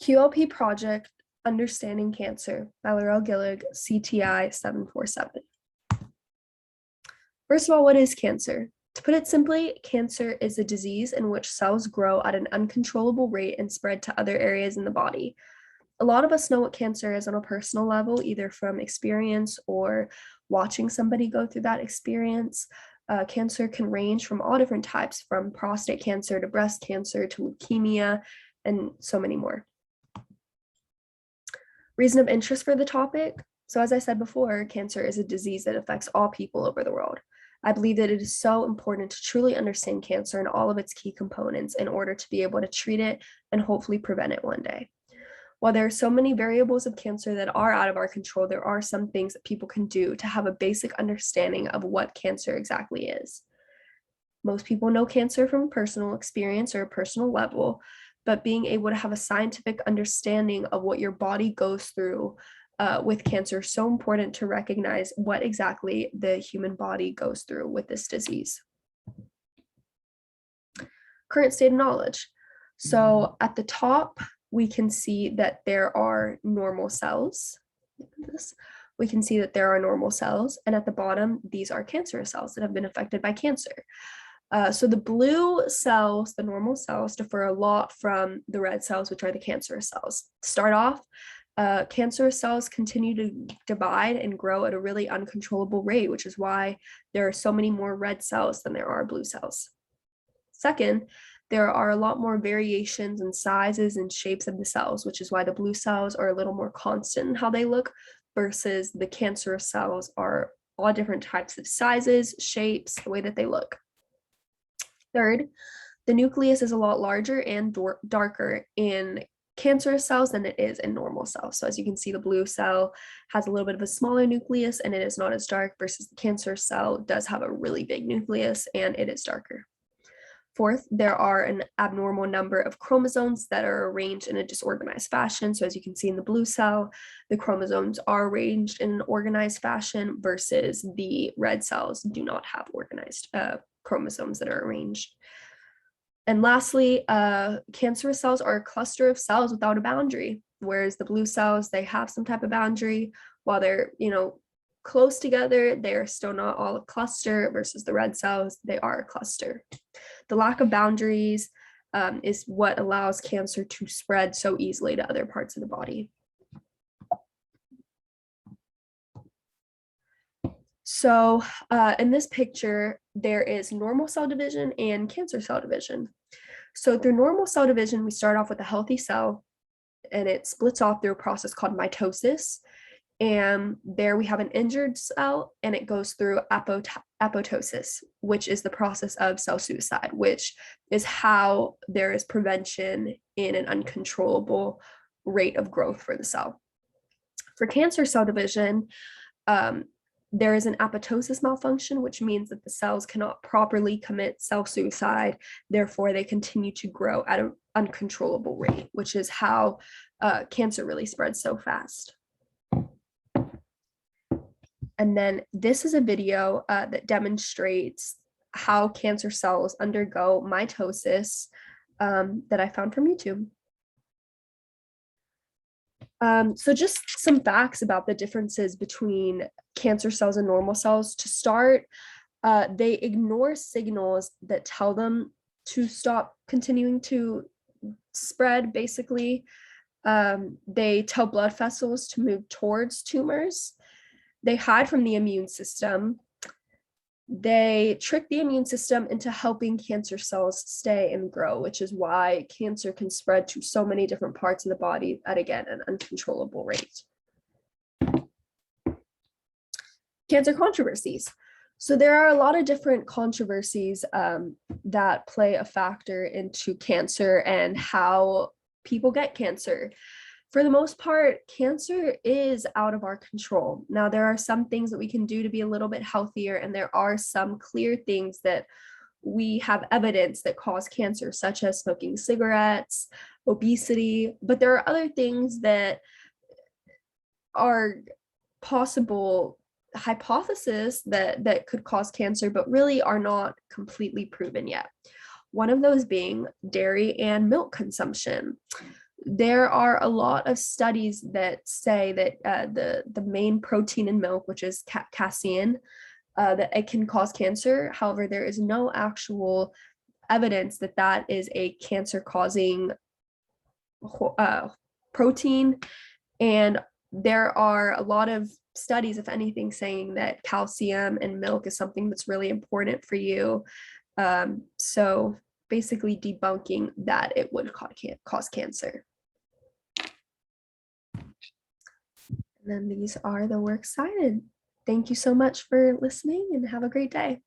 QLP Project Understanding Cancer by Laurel Gillig, CTI 747. First of all, what is cancer? To put it simply, cancer is a disease in which cells grow at an uncontrollable rate and spread to other areas in the body. A lot of us know what cancer is on a personal level, either from experience or watching somebody go through that experience. Cancer can range from all different types, from prostate cancer to breast cancer to leukemia, and so many more. Reason of interest for the topic. So as I said before, cancer is a disease that affects all people over the world. I believe that it is so important to truly understand cancer and all of its key components in order to be able to treat it and hopefully prevent it one day. While there are so many variables of cancer that are out of our control, there are some things that people can do to have a basic understanding of what cancer exactly is. Most people know cancer from personal experience or a personal level, but being able to have a scientific understanding of what your body goes through with cancer is so important to recognize what exactly the human body goes through with this disease. Current state of knowledge. So at the top, we can see that there are normal cells. We can see that there are normal cells, and at the bottom, these are cancerous cells that have been affected by cancer. So the blue cells, the normal cells, differ a lot from the red cells, which are the cancerous cells. To start off, cancerous cells continue to divide and grow at a really uncontrollable rate, which is why there are so many more red cells than there are blue cells. Second, there are a lot more variations in sizes and shapes of the cells, which is why the blue cells are a little more constant in how they look versus the cancerous cells are all different types of sizes, shapes, the way that they look. Third, the nucleus is a lot larger and darker in cancerous cells than it is in normal cells. So as you can see, the blue cell has a little bit of a smaller nucleus and it is not as dark, versus the cancer cell does have a really big nucleus and it is darker. Fourth, there are an abnormal number of chromosomes that are arranged in a disorganized fashion. So as you can see in the blue cell, the chromosomes are arranged in an organized fashion versus the red cells do not have organized chromosomes that are arranged. And lastly, cancerous cells are a cluster of cells without a boundary, whereas the blue cells, they have some type of boundary. While they're, close together, they're still not all a cluster, versus the red cells, they are a cluster. The lack of boundaries is what allows cancer to spread so easily to other parts of the body. So in this picture, there is normal cell division and cancer cell division. So through normal cell division, we start off with a healthy cell, and it splits off through a process called mitosis. And there we have an injured cell, and it goes through apoptosis, which is the process of cell suicide, which is how there is prevention in an uncontrollable rate of growth for the cell. For cancer cell division, there is an apoptosis malfunction, which means that the cells cannot properly commit cell suicide. Therefore, they continue to grow at an uncontrollable rate, which is how cancer really spreads so fast. And then this is a video that demonstrates how cancer cells undergo mitosis that I found from YouTube. So just some facts about the differences between cancer cells and normal cells. To start, they ignore signals that tell them to stop continuing to spread, basically. They tell blood vessels to move towards tumors. They hide from the immune system. They trick the immune system into helping cancer cells stay and grow, which is why cancer can spread to so many different parts of the body at, again, an uncontrollable rate. Cancer controversies. So there are a lot of different controversies that play a factor into cancer and how people get cancer. For the most part, cancer is out of our control. Now, there are some things that we can do to be a little bit healthier, and there are some clear things that we have evidence that cause cancer, such as smoking cigarettes, obesity, but there are other things that are possible hypotheses that could cause cancer, but really are not completely proven yet. One of those being dairy and milk consumption. There are a lot of studies that say that the main protein in milk, which is casein, that it can cause cancer. However, there is no actual evidence that that is a cancer causing protein. And there are a lot of studies, if anything, saying that calcium in milk is something that's really important for you. So basically debunking that it would cause cancer. And then these are the works cited. Thank you so much for listening and have a great day.